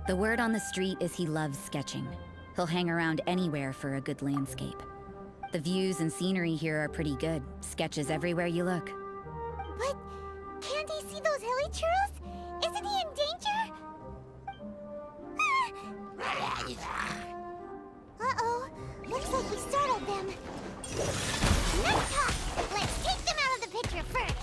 The word on the street is he loves sketching. He'll hang around anywhere for a good landscape. The views and scenery here are pretty good. Sketches everywhere you look. But can't he see those hilly churros? Isn't he in danger? Uh-oh. Looks like we startled them. Enough talk! Let's take them out of the picture first!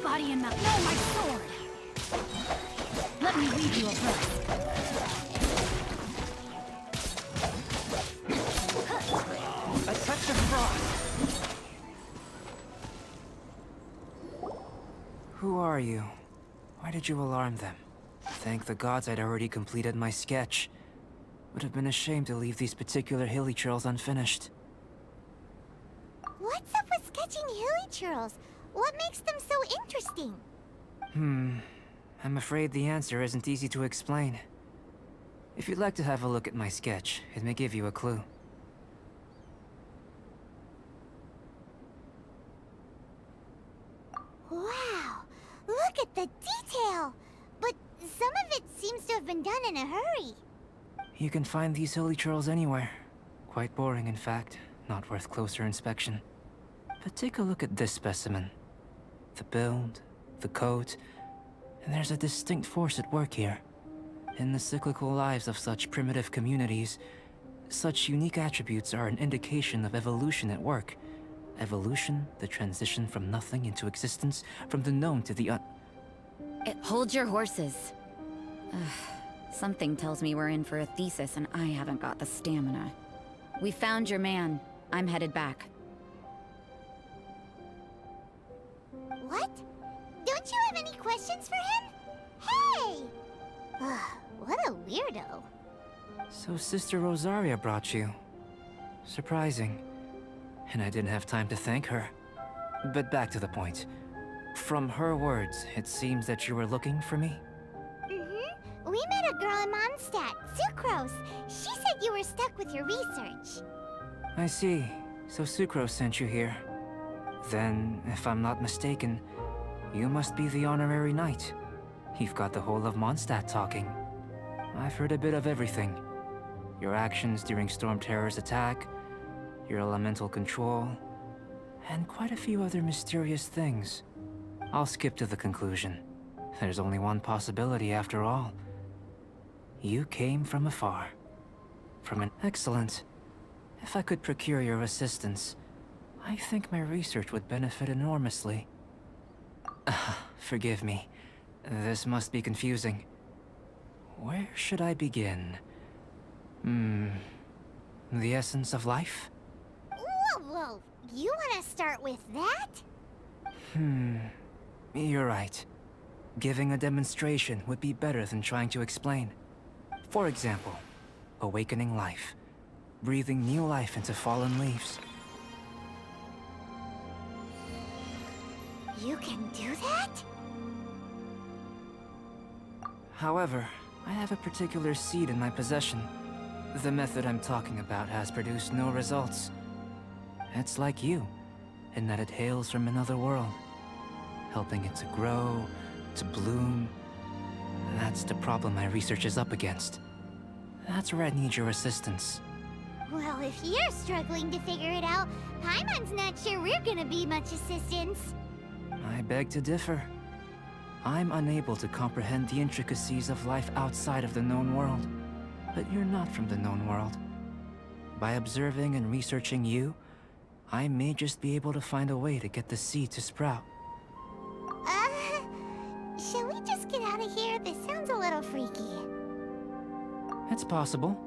Body and mouth. No, my sword! Let me leave you abreast. A touch of frost. Who are you? Why did you alarm them? Thank the gods I'd already completed my sketch. Would have been a shame to leave these particular hilly churls unfinished. What's up with sketching hilly churls? What makes them so interesting? I'm afraid the answer isn't easy to explain. If you'd like to have a look at my sketch, it may give you a clue. Wow! Look at the detail! But some of it seems to have been done in a hurry. You can find these hilly churls anywhere. Quite boring, in fact. Not worth closer inspection. But take a look at this specimen. The build, the coat, and there's a distinct force at work here. In the cyclical lives of such primitive communities, such unique attributes are an indication of evolution at work. Evolution, the transition from nothing into existence, from the known to the Hold your horses. Something tells me we're in for a thesis and I haven't got the stamina. We found your man. I'm headed back. What? Don't you have any questions for him? Hey! What a weirdo. So Sister Rosaria brought you. Surprising. And I didn't have time to thank her. But back to the point. From her words, it seems that you were looking for me? We met a girl in Mondstadt, Sucrose. She said you were stuck with your research. I see. So Sucrose sent you here. Then, if I'm not mistaken, you must be the honorary knight. You've got the whole of Mondstadt talking. I've heard a bit of everything. Your actions during Storm Terror's attack, your elemental control, and quite a few other mysterious things. I'll skip to the conclusion. There's only one possibility after all. You came from afar. From an excellent. If I could procure your assistance, I think my research would benefit enormously. Forgive me. This must be confusing. Where should I begin? The essence of life? Whoa. You want to start with that? You're right. Giving a demonstration would be better than trying to explain. For example, awakening life. Breathing new life into fallen leaves. You can do that? However, I have a particular seed in my possession. The method I'm talking about has produced no results. It's like you, in that it hails from another world. Helping it to grow, to bloom. That's the problem my research is up against. That's where I need your assistance. Well, if you're struggling to figure it out, Paimon's not sure we're gonna be much assistance. I beg to differ. I'm unable to comprehend the intricacies of life outside of the known world. But you're not from the known world. By observing and researching you, I may just be able to find a way to get the seed to sprout. Shall we just get out of here? This sounds a little freaky. It's possible.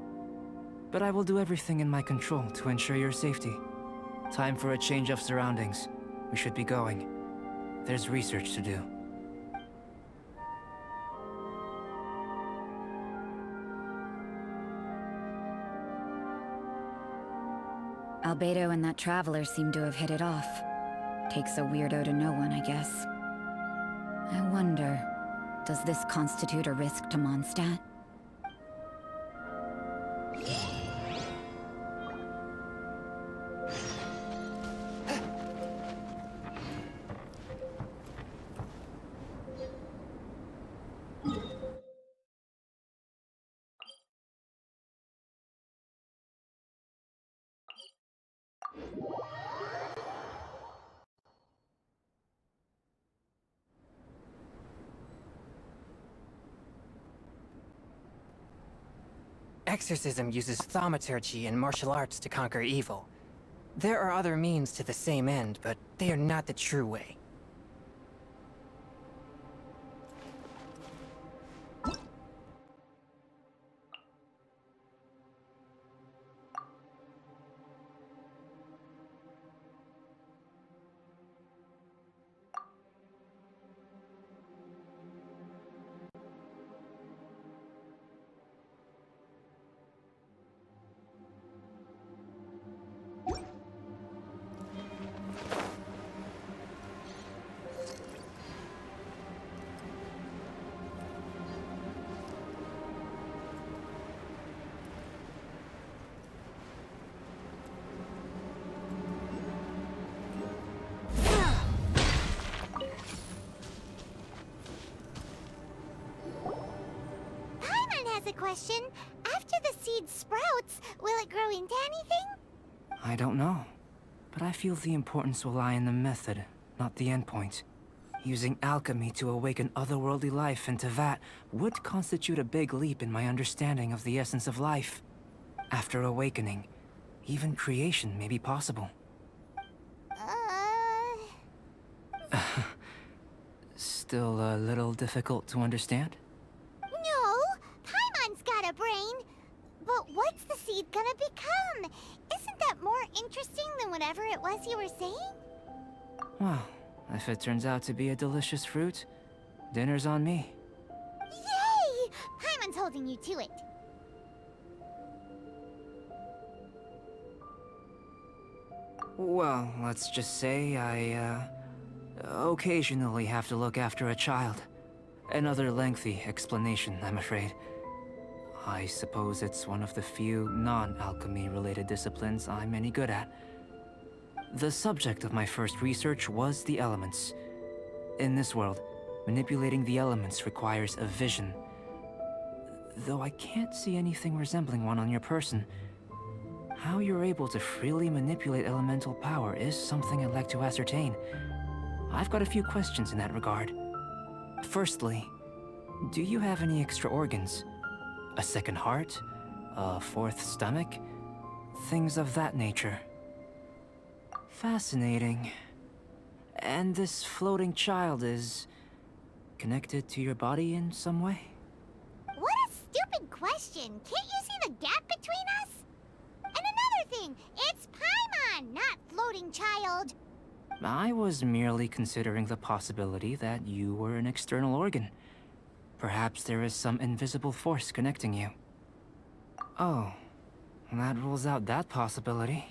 But I will do everything in my control to ensure your safety. Time for a change of surroundings. We should be going. There's research to do. Albedo and that traveler seem to have hit it off. Takes a weirdo to know one, I guess. I wonder, does this constitute a risk to Mondstadt? Exorcism uses thaumaturgy and martial arts to conquer evil. There are other means to the same end, but they are not the true way. A question. After the seed sprouts, will it grow into anything? I don't know. But I feel the importance will lie in the method, not the endpoint. Using alchemy to awaken otherworldly life into that would constitute a big leap in my understanding of the essence of life. After awakening, even creation may be possible. Still a little difficult to understand? Got a brain. But what's the seed gonna become? Isn't that more interesting than whatever it was you were saying? Well, if it turns out to be a delicious fruit, dinner's on me. Yay! Paimon's holding you to it. Well, let's just say I, occasionally have to look after a child. Another lengthy explanation, I'm afraid. I suppose it's one of the few non-alchemy-related disciplines I'm any good at. The subject of my first research was the elements. In this world, manipulating the elements requires a vision. Though I can't see anything resembling one on your person, how you're able to freely manipulate elemental power is something I'd like to ascertain. I've got a few questions in that regard. Firstly, do you have any extra organs? A second heart? A fourth stomach? Things of that nature. Fascinating. And this floating child is connected to your body in some way? What a stupid question! Can't you see the gap between us? And another thing, it's Paimon, not floating child. I was merely considering the possibility that you were an external organ. Perhaps there is some invisible force connecting you. Oh, that rules out that possibility.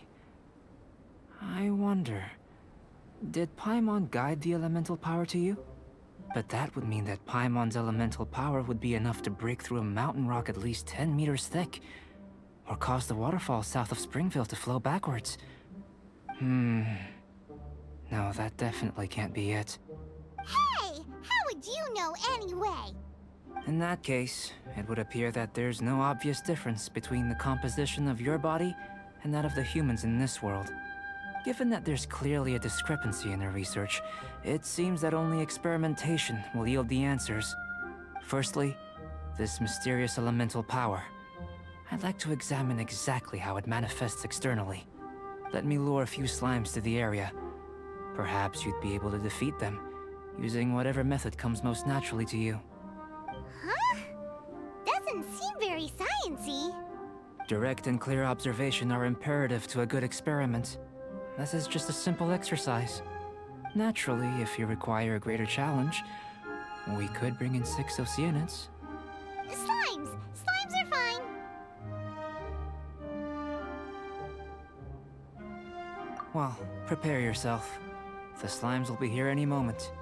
I wonder, did Paimon guide the elemental power to you? But that would mean that Paimon's elemental power would be enough to break through a mountain rock at least 10 meters thick, or cause the waterfall south of Springville to flow backwards. No, that definitely can't be it. Hey! How would you know anyway? In that case, it would appear that there's no obvious difference between the composition of your body and that of the humans in this world. Given that there's clearly a discrepancy in their research, it seems that only experimentation will yield the answers. Firstly, this mysterious elemental power. I'd like to examine exactly how it manifests externally. Let me lure a few slimes to the area. Perhaps you'd be able to defeat them, using whatever method comes most naturally to you. Huh? Doesn't seem very sciencey. Direct and clear observation are imperative to a good experiment. This is just a simple exercise. Naturally, if you require a greater challenge, we could bring in 6 Oceanids. Slimes! Slimes are fine! Well, prepare yourself. The slimes will be here any moment.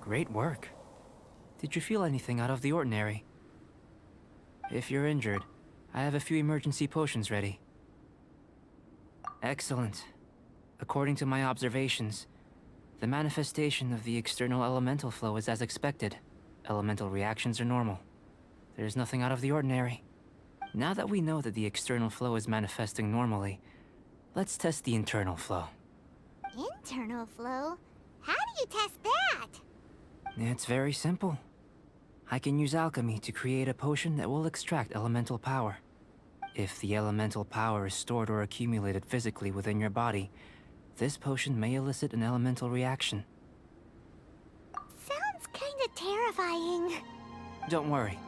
Great work. Did you feel anything out of the ordinary? If you're injured, I have a few emergency potions ready. Excellent. According to my observations, the manifestation of the external elemental flow is as expected. Elemental reactions are normal. There's nothing out of the ordinary. Now that we know that the external flow is manifesting normally, let's test the internal flow. Internal flow? How do you test that? It's very simple. I can use alchemy to create a potion that will extract elemental power. If the elemental power is stored or accumulated physically within your body, this potion may elicit an elemental reaction. Sounds kinda terrifying. Don't worry.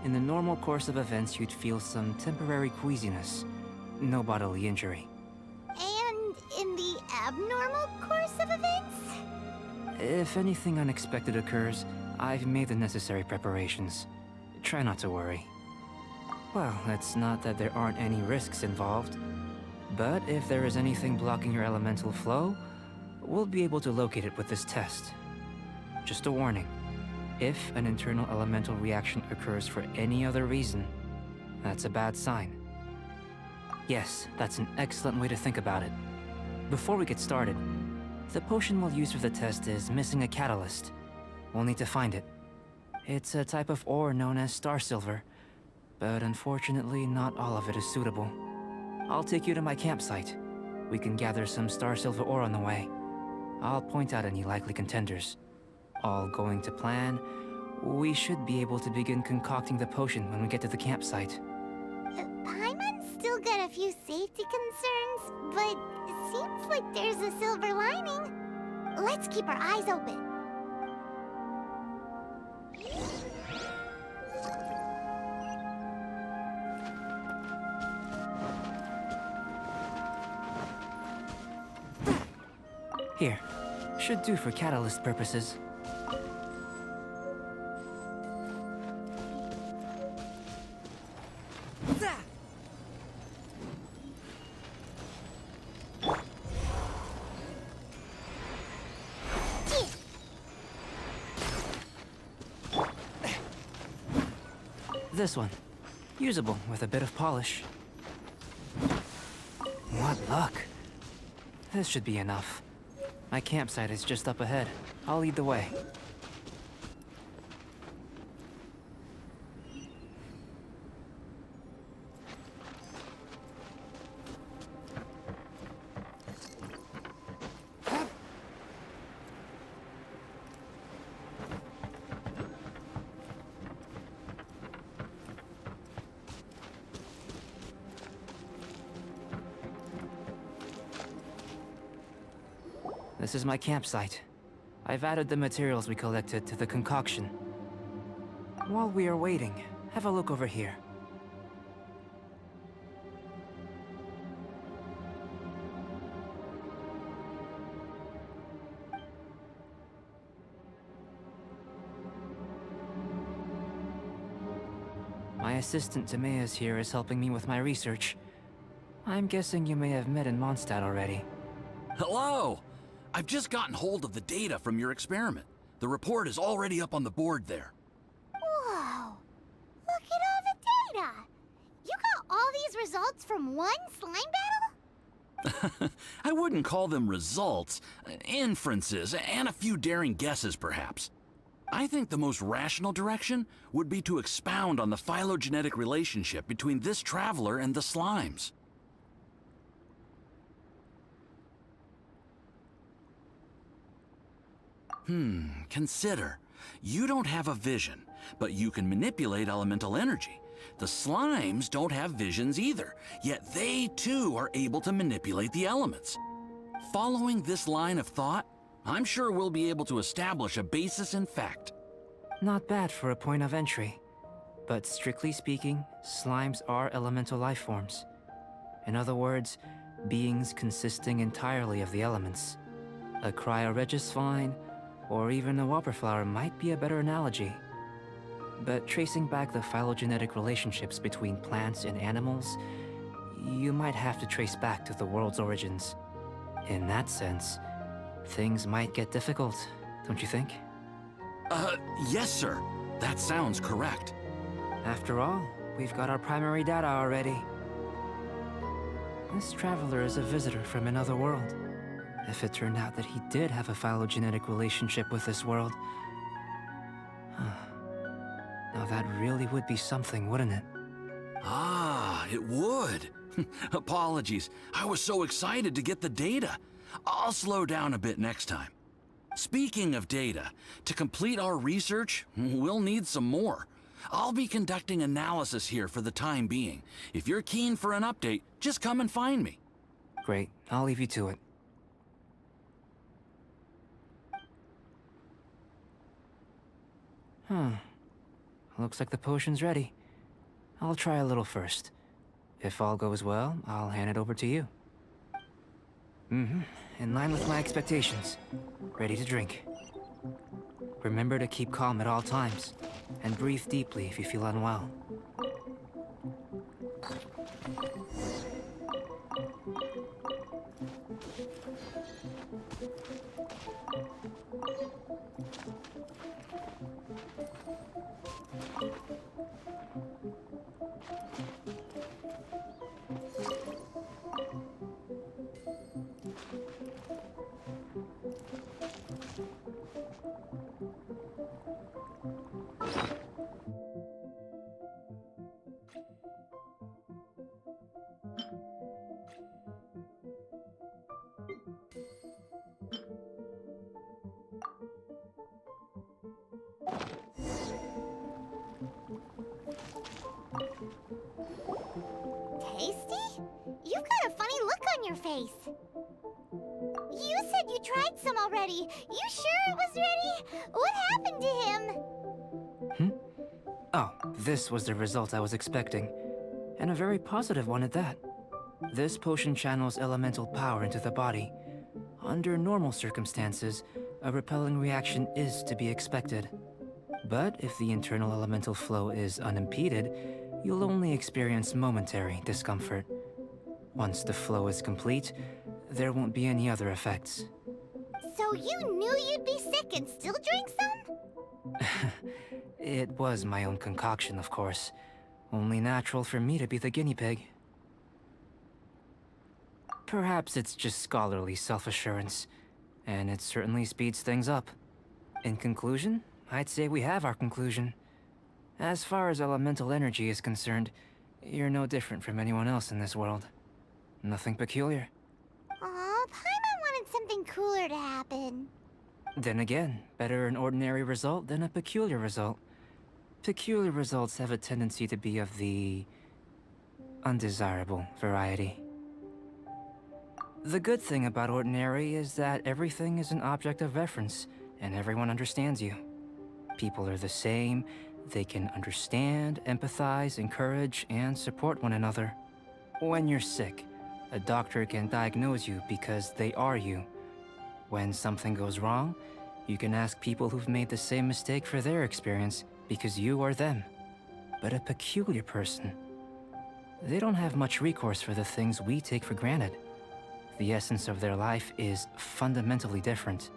In the normal course of events, you'd feel some temporary queasiness. No bodily injury. And in the abnormal course of events? If anything unexpected occurs, I've made the necessary preparations. Try not to worry. Well, it's not that there aren't any risks involved. But if there is anything blocking your elemental flow, we'll be able to locate it with this test. Just a warning. If an internal elemental reaction occurs for any other reason, that's a bad sign. Yes, that's an excellent way to think about it. Before we get started, the potion we'll use for the test is missing a catalyst. We'll need to find it. It's a type of ore known as star silver, but unfortunately not all of it is suitable. I'll take you to my campsite. We can gather some star silver ore on the way. I'll point out any likely contenders. All going to plan, we should be able to begin concocting the potion when we get to the campsite. Paimon's still got a few safety concerns, but it seems like there's a silver lining. Let's keep our eyes open. Here, should do for catalyst purposes. This one. Usable with a bit of polish. What luck. This should be enough. My campsite is just up ahead. I'll lead the way. This is my campsite. I've added the materials we collected to the concoction. While we are waiting, have a look over here. My assistant Timaeus here is helping me with my research. I'm guessing you may have met in Mondstadt already. Hello! I've just gotten hold of the data from your experiment. The report is already up on the board there. Whoa! Look at all the data! You got all these results from one slime battle? I wouldn't call them results, inferences, and a few daring guesses perhaps. I think the most rational direction would be to expound on the phylogenetic relationship between this traveler and the slimes. Consider. You don't have a vision, but you can manipulate elemental energy. The slimes don't have visions either, yet they too are able to manipulate the elements. Following this line of thought, I'm sure we'll be able to establish a basis in fact. Not bad for a point of entry. But strictly speaking, slimes are elemental life forms. In other words, beings consisting entirely of the elements. A cryoregis vine, or even a whopperflower might be a better analogy. But tracing back the phylogenetic relationships between plants and animals, you might have to trace back to the world's origins. In that sense, things might get difficult, don't you think? Yes, sir. That sounds correct. After all, we've got our primary data already. This traveler is a visitor from another world. If it turned out that he did have a phylogenetic relationship with this world... Now that really would be something, wouldn't it? Ah, it would. Apologies. I was so excited to get the data. I'll slow down a bit next time. Speaking of data, to complete our research, we'll need some more. I'll be conducting analysis here for the time being. If you're keen for an update, just come and find me. Great, I'll leave you to it. Looks like the potion's ready. I'll try a little first. If all goes well, I'll hand it over to you. In line with my expectations. Ready to drink. Remember to keep calm at all times, and breathe deeply if you feel unwell. place? You said you tried some already. You sure it was ready? What happened to him? Oh, this was the result I was expecting. And a very positive one at that. This potion channels elemental power into the body. Under normal circumstances, a repelling reaction is to be expected. But if the internal elemental flow is unimpeded, you'll only experience momentary discomfort. Once the flow is complete, there won't be any other effects. So you knew you'd be sick and still drank some? It was my own concoction, of course. Only natural for me to be the guinea pig. Perhaps it's just scholarly self-assurance, and it certainly speeds things up. In conclusion, I'd say we have our conclusion. As far as elemental energy is concerned, you're no different from anyone else in this world. Nothing peculiar. Aw, Paimon wanted something cooler to happen. Then again, better an ordinary result than a peculiar result. Peculiar results have a tendency to be of the undesirable variety. The good thing about ordinary is that everything is an object of reference, and everyone understands you. People are the same, they can understand, empathize, encourage, and support one another. When you're sick, a doctor can diagnose you because they are you. When something goes wrong, you can ask people who've made the same mistake for their experience because you are them. But a peculiar person, they don't have much recourse for the things we take for granted. The essence of their life is fundamentally different.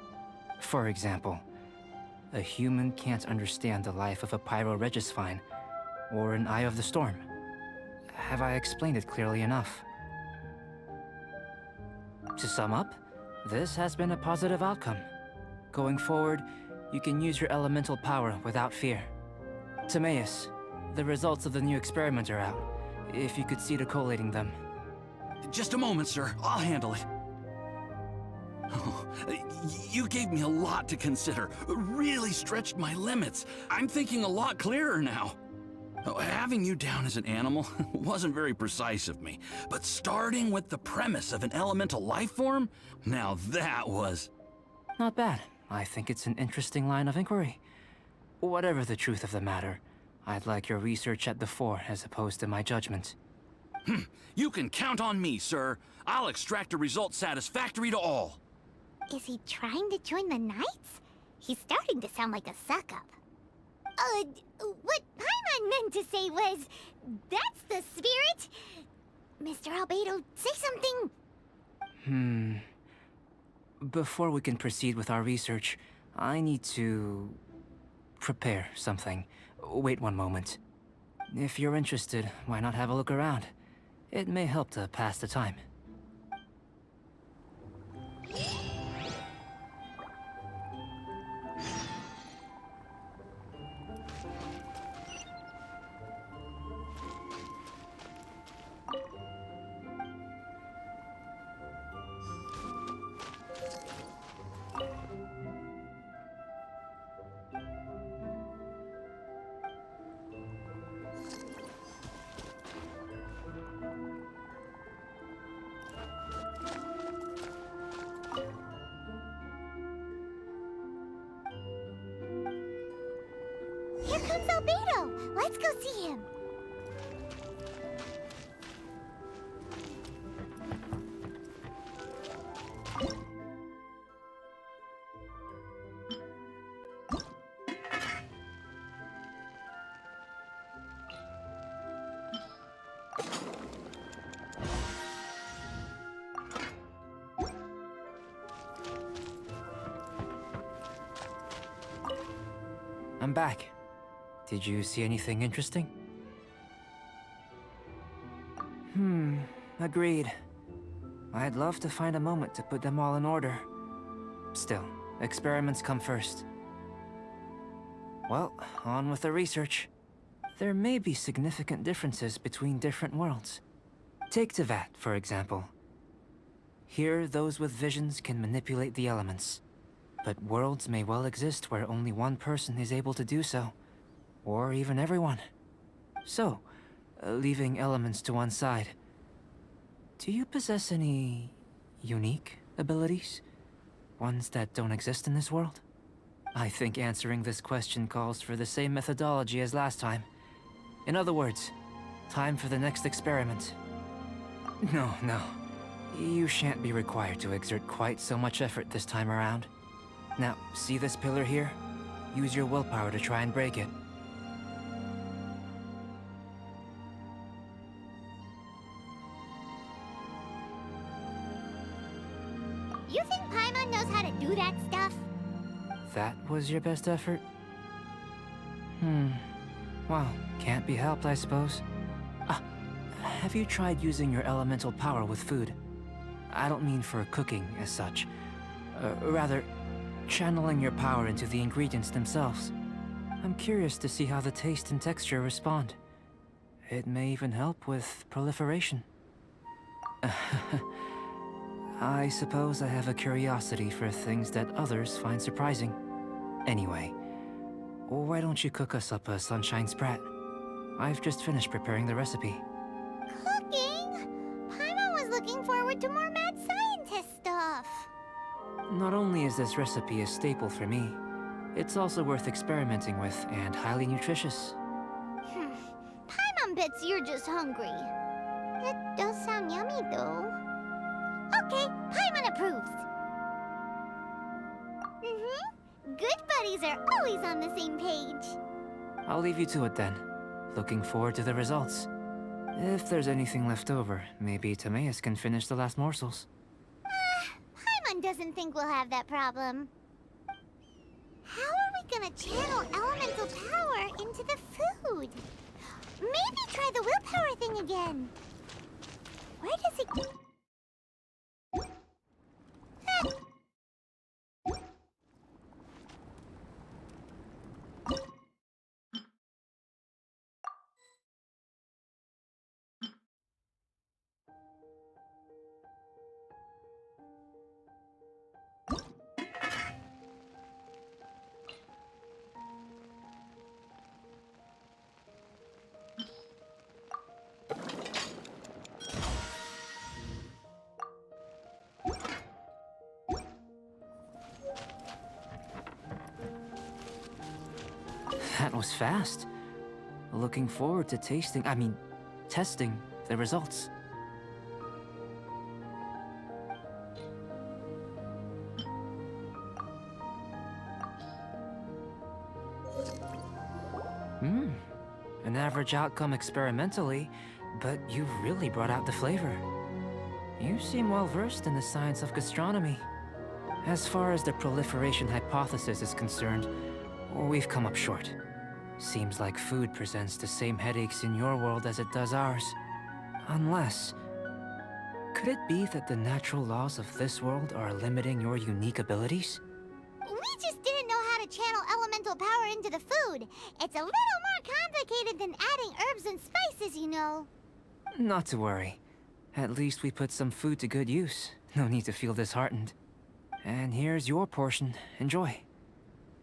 For example, a human can't understand the life of a pyroregisvine or an Eye of the Storm. Have I explained it clearly enough? To sum up, this has been a positive outcome. Going forward, you can use your elemental power without fear. Timaeus, the results of the new experiment are out. If you could see to collating them. Just a moment, sir. I'll handle it. Oh, you gave me a lot to consider. Really stretched my limits. I'm thinking a lot clearer now. Oh, having you down as an animal wasn't very precise of me, but starting with the premise of an elemental life form, now that was... Not bad. I think it's an interesting line of inquiry. Whatever the truth of the matter, I'd like your research at the fore as opposed to my judgment. You can count on me, sir. I'll extract a result satisfactory to all. Is he trying to join the Knights? He's starting to sound like a suck-up. What Paimon meant to say was, that's the spirit. Mr. Albedo, say something. Before we can proceed with our research, I need to prepare something. Wait one moment. If you're interested, why not have a look around? It may help to pass the time. Here comes Albedo. Let's go see him. I'm back. Did you see anything interesting? Agreed. I'd love to find a moment to put them all in order. Still, experiments come first. Well, on with the research. There may be significant differences between different worlds. Take Tevat, for example. Here, those with visions can manipulate the elements. But worlds may well exist where only one person is able to do so. Or even everyone. So, leaving elements to one side, do you possess any unique abilities? Ones that don't exist in this world? I think answering this question calls for the same methodology as last time. In other words, time for the next experiment. No, no. You shan't be required to exert quite so much effort this time around. Now, see this pillar here? Use your willpower to try and break it. You think Paimon knows how to do that stuff? That was your best effort? Well, can't be helped, I suppose. Have you tried using your elemental power with food? I don't mean for cooking as such. Rather, channeling your power into the ingredients themselves. I'm curious to see how the taste and texture respond. It may even help with proliferation. I suppose I have a curiosity for things that others find surprising. Anyway, why don't you cook us up a sunshine sprat? I've just finished preparing the recipe. Cooking? Paimon was looking forward to more mad scientist stuff. Not only is this recipe a staple for me, it's also worth experimenting with and highly nutritious. Paimon bets you're just hungry. It does sound yummy, though. Okay, Paimon approves. Good buddies are always on the same page. I'll leave you to it then. Looking forward to the results. If there's anything left over, maybe Timaeus can finish the last morsels. Paimon doesn't think we'll have that problem. How are we gonna channel elemental power into the food? Maybe try the willpower thing again. Where does it go? That was fast. Looking forward to testing the results. An average outcome experimentally, but you've really brought out the flavor. You seem well versed in the science of gastronomy. As far as the proliferation hypothesis is concerned, we've come up short. Seems like food presents the same headaches in your world as it does ours. Unless... could it be that the natural laws of this world are limiting your unique abilities? We just didn't know how to channel elemental power into the food. It's a little more complicated than adding herbs and spices, you know. Not to worry. At least we put some food to good use. No need to feel disheartened. And here's your portion. Enjoy.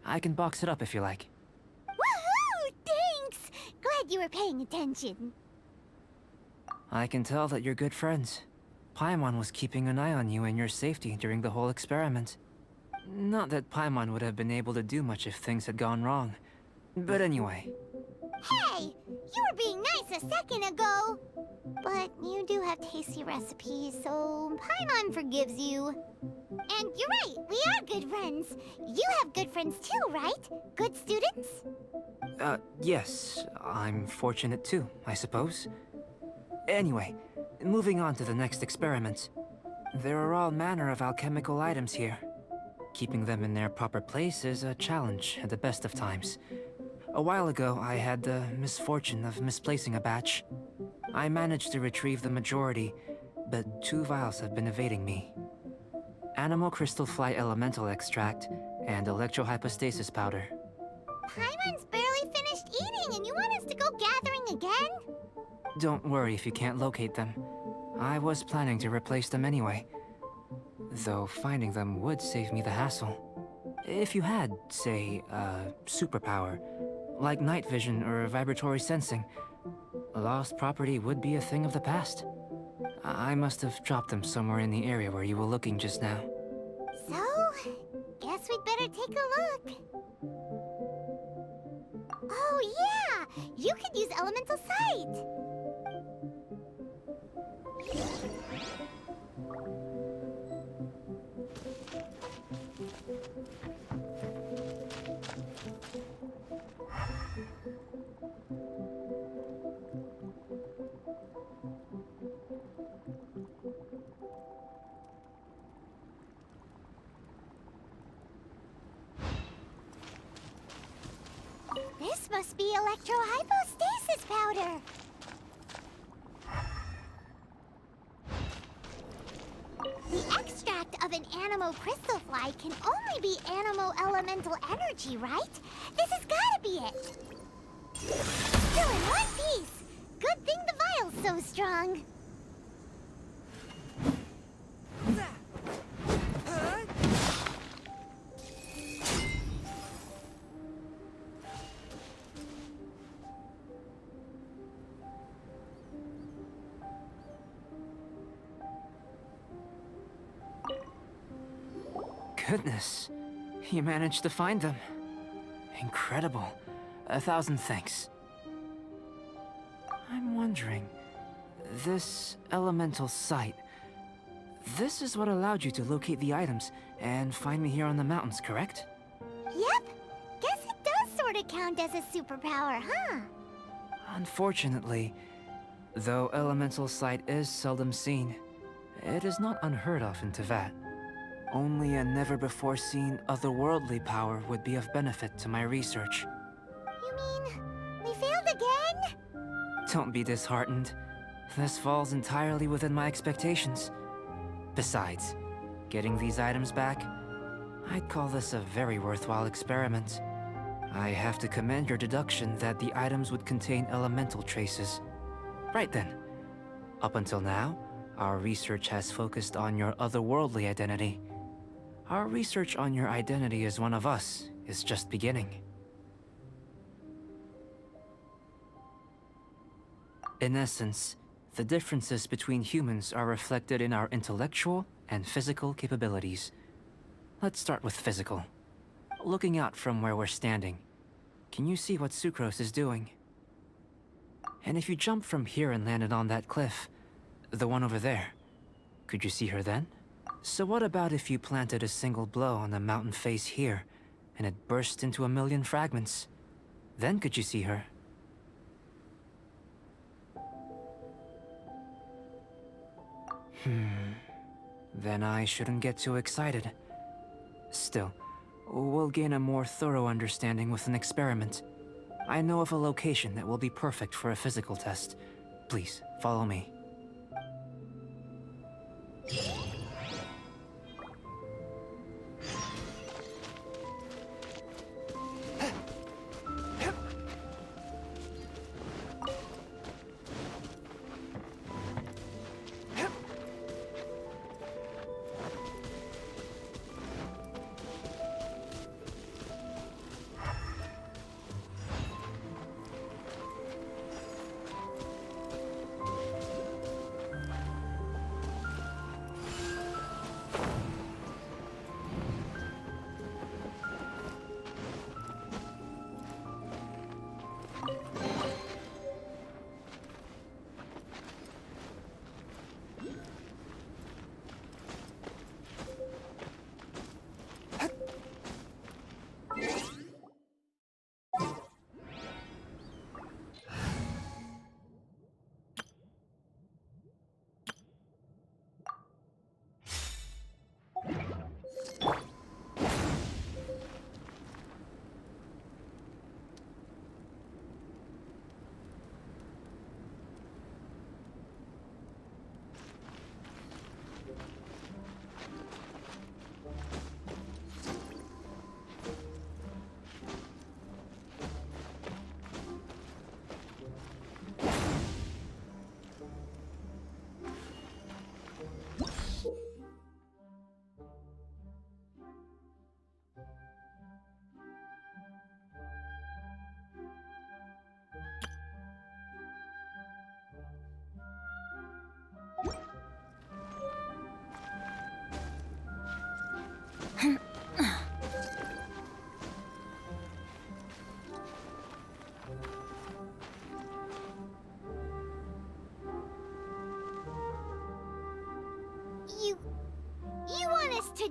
I can box it up if you like. Woohoo! Thanks! Glad you were paying attention. I can tell that you're good friends. Paimon was keeping an eye on you and your safety during the whole experiment. Not that Paimon would have been able to do much if things had gone wrong. But anyway. Hey! You were being nice a second ago! But you do have tasty recipes, so Paimon forgives you. And you're right, we are good friends. You have good friends too, right? Good students? Yes. I'm fortunate too, I suppose. Anyway, moving on to the next experiment. There are all manner of alchemical items here. Keeping them in their proper place is a challenge at the best of times. A while ago, I had the misfortune of misplacing a batch. I managed to retrieve the majority, but 2 vials have been evading me. Animal crystal fly elemental extract and electrohypostasis powder. Paimon's barely finished eating and you want us to go gathering again? Don't worry if you can't locate them. I was planning to replace them anyway. Though finding them would save me the hassle. If you had, say, superpower, like night vision or vibratory sensing, lost property would be a thing of the past. I must have dropped them somewhere in the area where you were looking just now. So, guess we'd better take a look. Oh yeah! You could use Elemental Sight! This must be electrohypostasis powder. The extract of an animo crystal fly can only be animo elemental energy, right? This has gotta be it. Still in one piece. Good thing the vial's so strong. Goodness, you managed to find them. Incredible. 1,000 thanks. I'm wondering, this elemental sight, this is what allowed you to locate the items and find me here on the mountains, correct? Yep. Guess it does sort of count as a superpower, huh? Unfortunately, though elemental sight is seldom seen, it is not unheard of in Teyvat. Only a never-before-seen otherworldly power would be of benefit to my research. You mean, we failed again? Don't be disheartened. This falls entirely within my expectations. Besides, getting these items back, I'd call this a very worthwhile experiment. I have to commend your deduction that the items would contain elemental traces. Right then. Up until now, our research has focused on your otherworldly identity. Our research on your identity as one of us is just beginning. In essence, the differences between humans are reflected in our intellectual and physical capabilities. Let's start with physical. Looking out from where we're standing, can you see what Sucrose is doing? And if you jumped from here and landed on that cliff, the one over there, could you see her then? So what about if you planted a single blow on the mountain face here, and it burst into 1,000,000 fragments? Then could you see her? Then I shouldn't get too excited. Still, we'll gain a more thorough understanding with an experiment. I know of a location that will be perfect for a physical test. Please, follow me.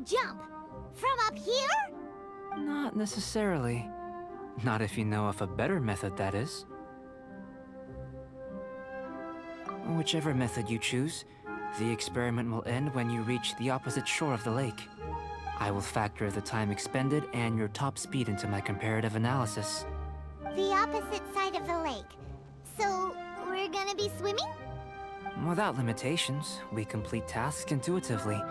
jump? From up here? Not necessarily. Not if you know of a better method, that is. Whichever method you choose, the experiment will end when you reach the opposite shore of the lake. I will factor the time expended and your top speed into my comparative analysis. The opposite side of the lake. So, we're gonna be swimming? Without limitations, we complete tasks intuitively,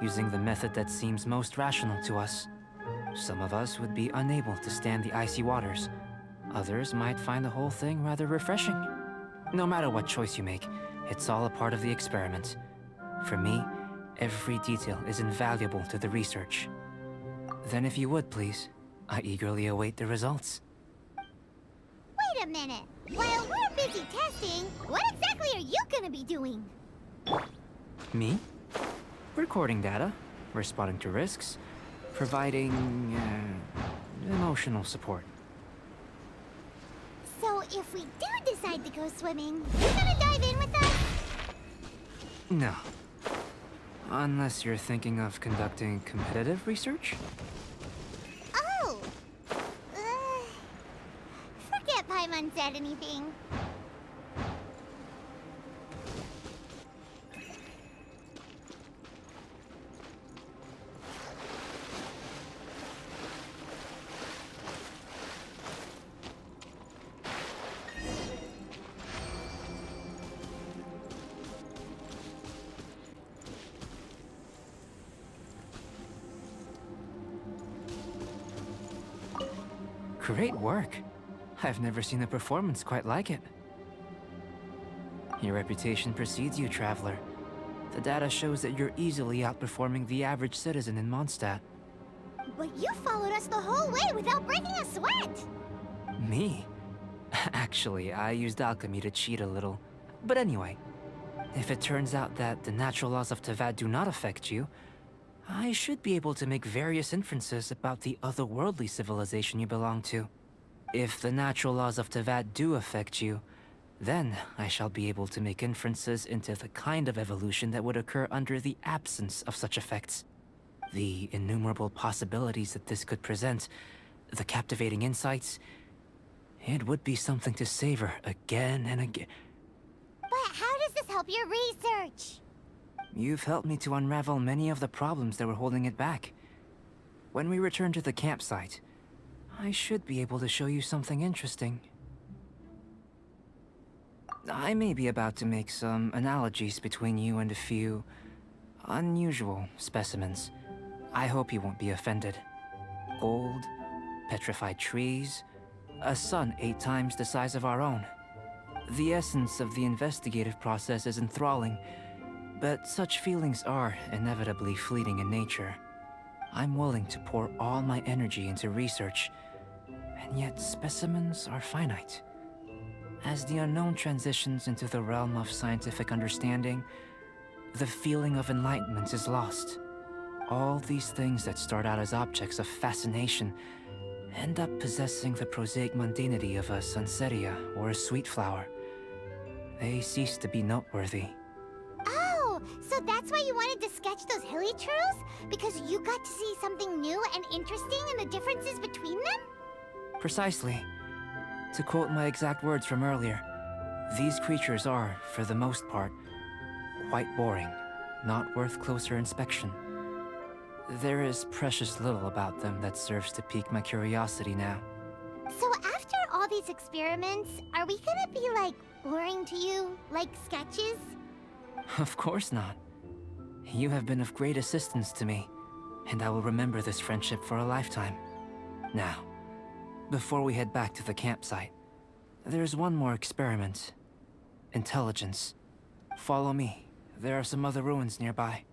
using the method that seems most rational to us. Some of us would be unable to stand the icy waters. Others might find the whole thing rather refreshing. No matter what choice you make, it's all a part of the experiment. For me, every detail is invaluable to the research. Then if you would, please, I eagerly await the results. Wait a minute. While we're busy testing, what exactly are you gonna be doing? Me? Recording data, responding to risks, providing emotional support. So if we do decide to go swimming, you gonna dive in with us? No. Unless you're thinking of conducting competitive research? Oh! Forget Paimon said anything. Great work. I've never seen a performance quite like it. Your reputation precedes you, Traveler. The data shows that you're easily outperforming the average citizen in Mondstadt. But you followed us the whole way without breaking a sweat! Me? Actually, I used alchemy to cheat a little. But anyway, if it turns out that the natural laws of Teyvat do not affect you, I should be able to make various inferences about the otherworldly civilization you belong to. If the natural laws of Teyvat do affect you, then I shall be able to make inferences into the kind of evolution that would occur under the absence of such effects. The innumerable possibilities that this could present, the captivating insights, it would be something to savor again and again. But how does this help your research? You've helped me to unravel many of the problems that were holding it back. When we return to the campsite, I should be able to show you something interesting. I may be about to make some analogies between you and a few unusual specimens. I hope you won't be offended. Gold, petrified trees, a sun 8 times the size of our own. The essence of the investigative process is enthralling, but such feelings are inevitably fleeting in nature. I'm willing to pour all my energy into research, and yet specimens are finite. As the unknown transitions into the realm of scientific understanding, the feeling of enlightenment is lost. All these things that start out as objects of fascination end up possessing the prosaic mundanity of a sunsetia or a sweet flower. They cease to be noteworthy. Oh, so that's why you wanted to sketch those hilichurls? Because you got to see something new and interesting in the differences between them? Precisely. To quote my exact words from earlier, these creatures are, for the most part, quite boring, not worth closer inspection. There is precious little about them that serves to pique my curiosity now. So after all these experiments, are we gonna be, like, boring to you? Like sketches? Of course not. You have been of great assistance to me, and I will remember this friendship for a lifetime. Now, before we head back to the campsite, there's one more experiment. Intelligence. Follow me. There are some other ruins nearby.